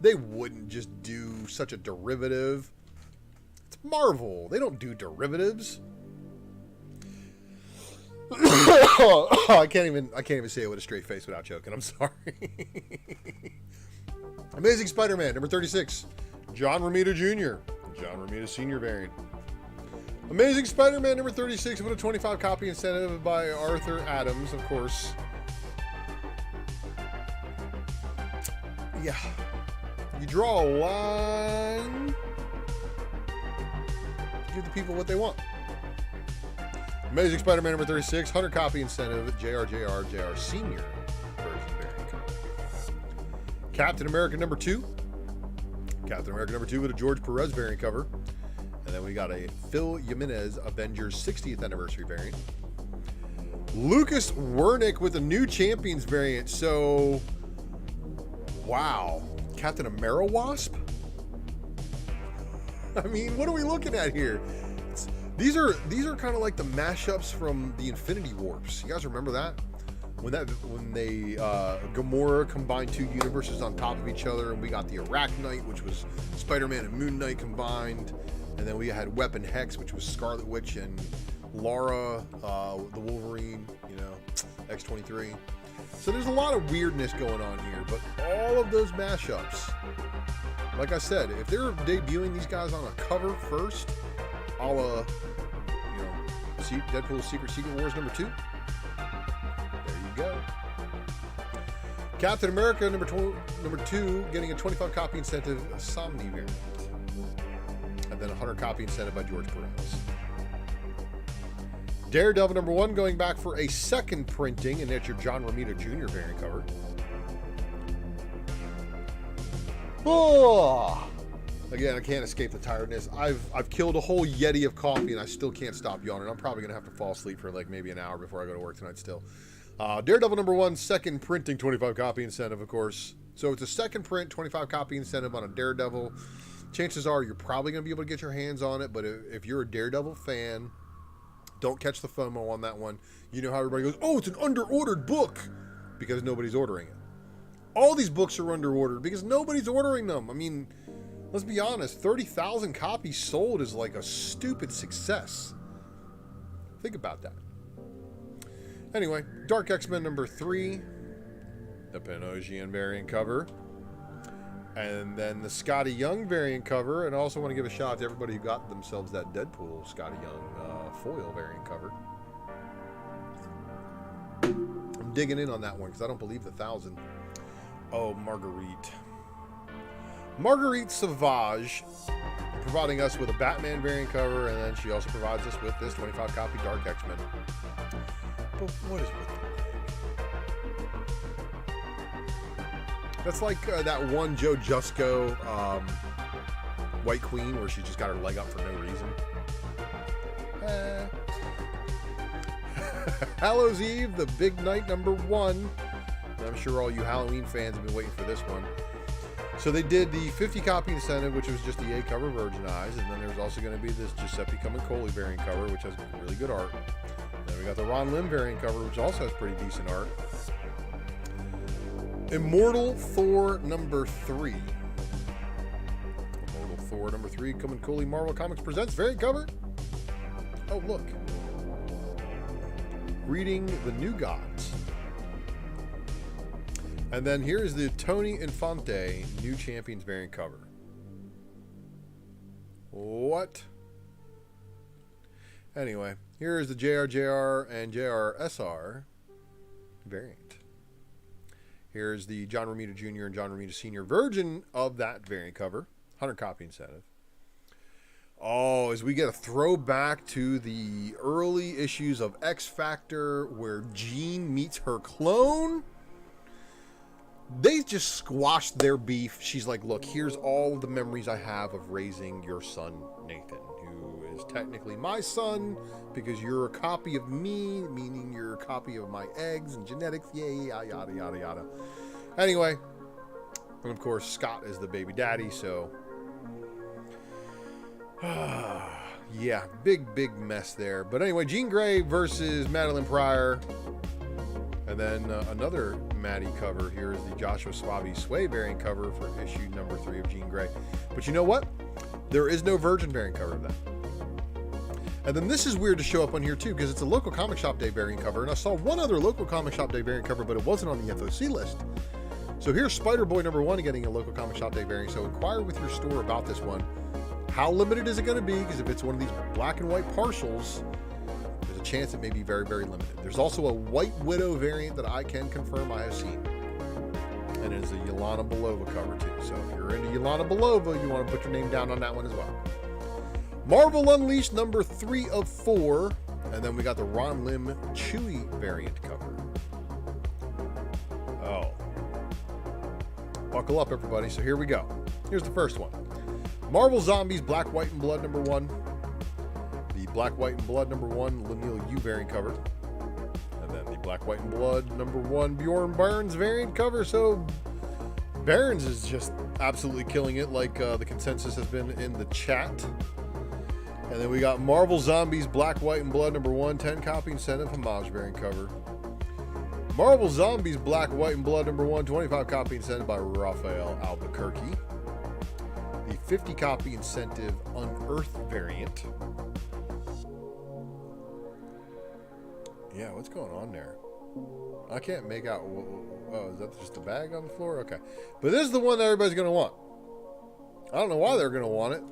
They wouldn't just do such a derivative. It's Marvel. They don't do derivatives. I can't even say it with a straight face without joking. I'm sorry. Amazing Spider-Man number 36. John Romita Jr. John Romita Sr. variant. Amazing Spider-Man number 36 with a 25 copy incentive by Arthur Adams, of course. Yeah. You draw a line. Give the people what they want. Amazing Spider-Man number 36, 100 copy incentive, JR Senior version variant cover. Captain America number 2. Captain America number 2 with a George Perez variant cover. And then we got a Phil Jimenez Avengers 60th anniversary variant. Lucas Wernick with a New Champions variant. So, wow. Captain Ameriwasp? I mean, what are we looking at here? These are kind of like the mashups from the Infinity Warps. You guys remember that? When they Gamora combined 2 universes on top of each other, and we got the Arachnite, which was Spider-Man and Moon Knight combined, and then we had Weapon Hex, which was Scarlet Witch and Lara, the Wolverine, you know, X-23. So there's a lot of weirdness going on here, but all of those mashups, like I said, if they're debuting these guys on a cover first, a la, you know, Deadpool's Secret Wars number 2, there you go. Captain America number 2 getting a 25 copy incentive Somni variant, and then a 100 copy incentive by George Perez. Daredevil number 1 going back for a second printing, and that's your John Romita Jr. variant cover. Oh! Again, I can't escape the tiredness. I've killed a whole Yeti of coffee, and I still can't stop yawning. I'm probably going to have to fall asleep for like maybe an hour before I go to work tonight still. Daredevil number 1, second printing, 25 copy incentive, of course. So it's a second print, 25 copy incentive on a Daredevil. Chances are you're probably going to be able to get your hands on it, but if you're a Daredevil fan, don't catch the FOMO on that one. You know how everybody goes, oh, it's an under-ordered book, because nobody's ordering it. All these books are under-ordered because nobody's ordering them. I mean, let's be honest, 30,000 copies sold is like a stupid success. Think about that. Anyway, Dark X-Men number 3, the Panosian variant cover, and then the Scotty Young variant cover. And I also want to give a shout out to everybody who got themselves that Deadpool Scotty Young foil variant cover. I'm digging in on that one because I don't believe the 1,000. Oh, Marguerite Sauvage, providing us with a Batman variant cover, and then she also provides us with this 25 copy Dark X-Men. But what is with the leg? That's like that one Joe Jusko White Queen where she just got her leg up for no reason. Hallows Eve, the big night #1. And I'm sure all you Halloween fans have been waiting for this one. So they did the 50 copy incentive, which was just the A cover Virgin Eyes, and then there's also going to be this Giuseppe Camuncoli variant cover, which has really good art. Then we got the Ron Lim variant cover, which also has pretty decent art. Immortal Thor #3. Immortal Thor #3, Camuncoli Marvel Comics presents variant cover. Oh, look. Greeting the New Gods. And then here's the Tony Infante New Champions variant cover. What? Anyway, here is the JRJR and JRSR variant. Here's the John Romita Jr. and John Romita Sr. version of that variant cover. 100 copy incentive. Oh, as we get a throwback to the early issues of X Factor where Jean meets her clone. They just squashed their beef. She's like, look, here's all the memories I have of raising your son, Nathan, who is technically my son because you're a copy of me, meaning you're a copy of my eggs and genetics, yay, yada, yada, yada. Anyway, and of course, Scott is the baby daddy, so... yeah, big mess there. But anyway, Jean Grey versus Madeline Pryor. And then another Maddie cover. Here is the Joshua Swaby Sway variant cover for issue #3 of Jean Grey. But you know what? There is no Virgin variant cover of that. And then this is weird to show up on here too, because it's a local comic shop day variant cover. And I saw one other local comic shop day variant cover, but it wasn't on the FOC list. So here's Spider-Boy #1 getting a local comic shop day variant. So inquire with your store about this one. How limited is it going to be? Because if it's one of these black and white partials, there's a chance it may be very, very limited. There's also a White Widow variant that I can confirm I have seen. And it is a Yelena Belova cover too. So if you're into Yelena Belova, you want to put your name down on that one as well. Marvel Unleashed #3 of 4. And then we got the Ron Lim Chewy variant cover. Oh. Buckle up, everybody. So here we go. Here's the first one. Marvel Zombies Black, White, and Blood #1. The Black, White, and Blood #1 Lenil U variant cover. And then the Black, White, and Blood #1 Bjorn Barnes variant cover. So Barnes is just absolutely killing it, like the consensus has been in the chat. And then we got Marvel Zombies Black, White, and Blood #1 10 copy incentive homage variant cover. Marvel Zombies Black, White, and Blood #1 25 copy incentive by Raphael Albuquerque. The 50 copy incentive Unearthed variant. Yeah, what's going on there? I can't make out. Oh, is that just a bag on the floor? Okay. But this is the one that everybody's going to want. I don't know why they're going to want it.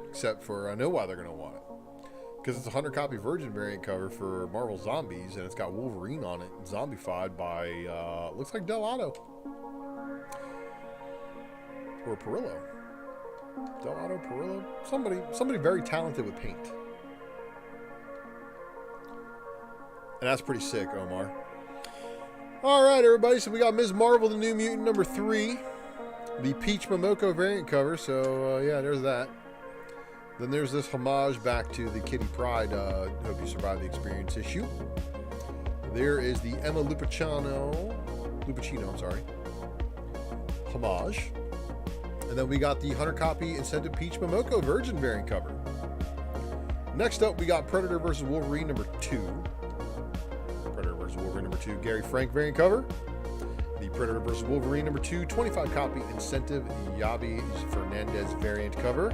Except for, I know why they're going to want it. Because it's a 100 copy Virgin variant cover for Marvel Zombies, and it's got Wolverine on it, zombified by, looks like Delato. Or Perillo. Delato, Perillo? Somebody very talented with paint. And that's pretty sick, Omar. Alright, everybody, so we got Ms. Marvel, the New Mutant #3. The Peach Momoko variant cover, so, yeah, there's that. Then there's this homage back to the Kitty Pryde, Hope You Survive the Experience issue. There is the Emma Lupacino, homage. And then we got the 100 copy incentive Peach Momoko Virgin variant cover. Next up, we got Predator vs. Wolverine #2. Predator vs. Wolverine #2 Gary Frank variant cover. The Predator vs. Wolverine #2 25 copy incentive Yabi Fernandez variant cover.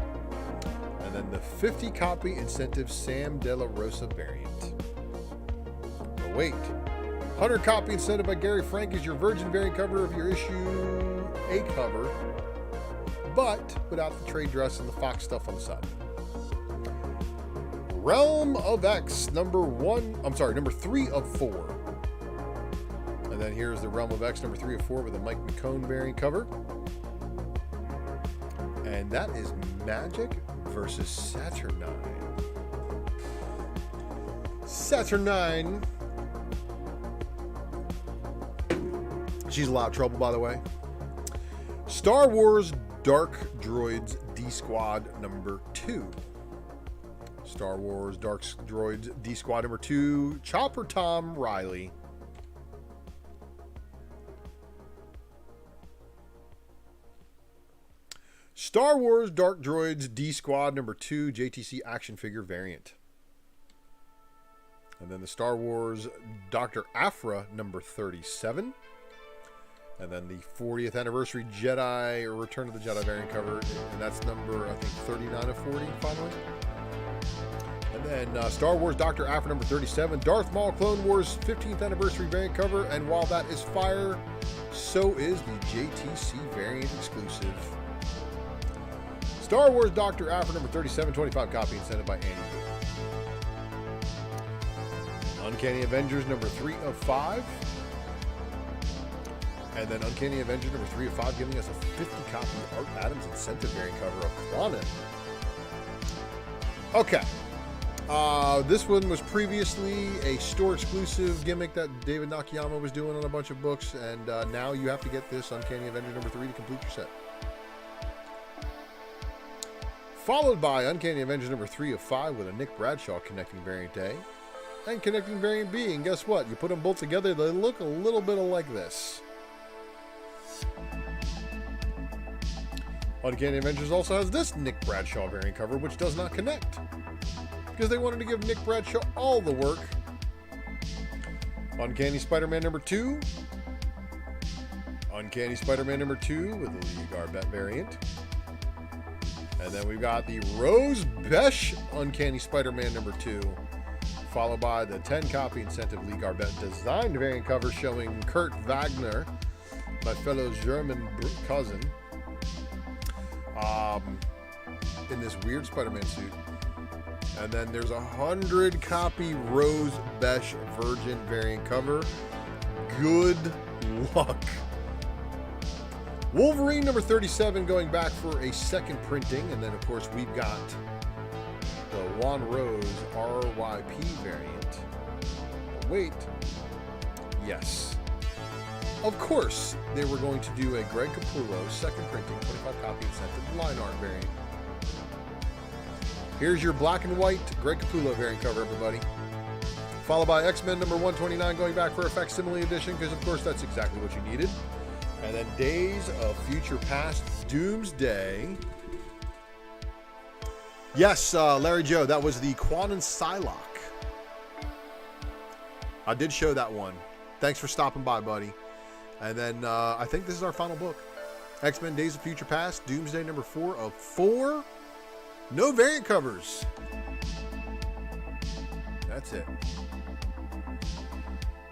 And then the 50 copy incentive Sam De La Rosa variant. But wait, 100 copy incentive by Gary Frank is your Virgin variant cover of your issue A cover, but without the trade dress and the Fox stuff on the side. Realm of X #3 of 4. And then here's the Realm of X #3 of 4 with a Mike McCone variant cover. And that is Magic versus Saturnine. Saturnine She's a lot of trouble, by the way. Star Wars Dark Droids D Squad number 2. Star Wars Dark Droids D Squad number 2. Chopper Tom Riley. Star Wars Dark Droids D Squad number 2 JTC action figure variant. And then the Star Wars Dr. Aphra number 37. And then the 40th anniversary Jedi or Return of the Jedi variant cover. And that's number, I think, 39 of 40 finally. And then Star Wars Dr. Aphra number 37. Darth Maul Clone Wars 15th anniversary variant cover. And while that is fire, so is the JTC variant exclusive. Star Wars Dr. Aphra number 37, 25 copy incentive by Andy. Uncanny Avengers number 3 of 5. And then Uncanny Avengers number 3 of 5 giving us a 50 copy Art Adams incentive variant cover of Quantum. Okay. This one was previously a store exclusive gimmick that David Nakayama was doing on a bunch of books. And now you have to get this Uncanny Avengers number 3 to complete your set. Followed by Uncanny Avengers number 3 of 5 with a Nick Bradshaw connecting variant A. And connecting variant B, and guess what? You put them both together, they look a little bit like this. Uncanny Avengers also has this Nick Bradshaw variant cover, which does not connect. Because they wanted to give Nick Bradshaw all the work. Uncanny Spider-Man number 2. Uncanny Spider-Man number 2 with the Lee Garbett variant. And then we've got the Rose Besh Uncanny Spider-Man number 2. Followed by the 10 copy incentive Lee Garbett designed variant cover showing Kurt Wagner, my fellow German cousin, in this weird Spider-Man suit. And then there's a 100 copy Rose Besh Virgin variant cover. Good luck. Wolverine number 37 going back for a second printing. And then, of course, we've got the Juan Rose RYP variant. But wait. Yes. Of course, they were going to do a Greg Capullo second printing, 25 copy incentive line art variant. Here's your black and white Greg Capullo variant cover, everybody. Followed by X-Men number 129 going back for a facsimile edition, because of course that's exactly what you needed. And then Days of Future Past Doomsday. Yes, Larry Joe, that was the Quantum Psylocke. I did show that one. Thanks for stopping by, buddy. And then I think this is our final book. X-Men Days of Future Past, Doomsday number 4 of 4. No variant covers. That's it.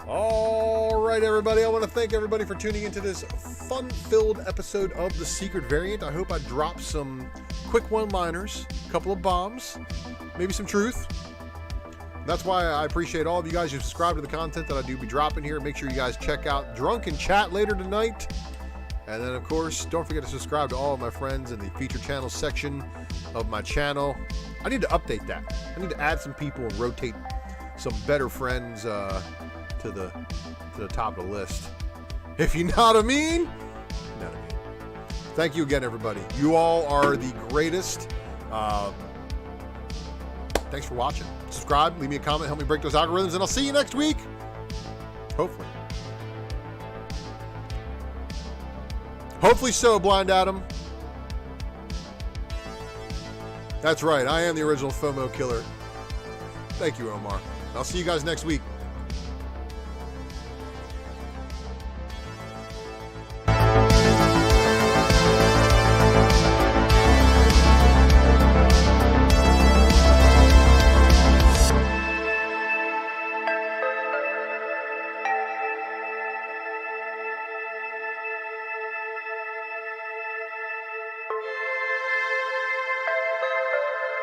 All right, everybody. I want to thank everybody for tuning into this fun-filled episode of The Secret Variant. I hope I dropped some quick one-liners, a couple of bombs, maybe some truth. That's why I appreciate all of you guys who subscribe to the content that I do be dropping here. Make sure you guys check out Drunken Chat later tonight. And then, of course, don't forget to subscribe to all of my friends in the feature channels section of my channel. I need to update that. I need to add some people and rotate some better friends to the top of the list. If you know what I mean, you know what I mean. Thank you again, everybody. You all are the greatest. Thanks for watching. Subscribe, leave me a comment, help me break those algorithms, and I'll see you next week. Hopefully. Hopefully so, Blind Adam. That's right, I am the original FOMO killer. Thank you, Omar. I'll see you guys next week.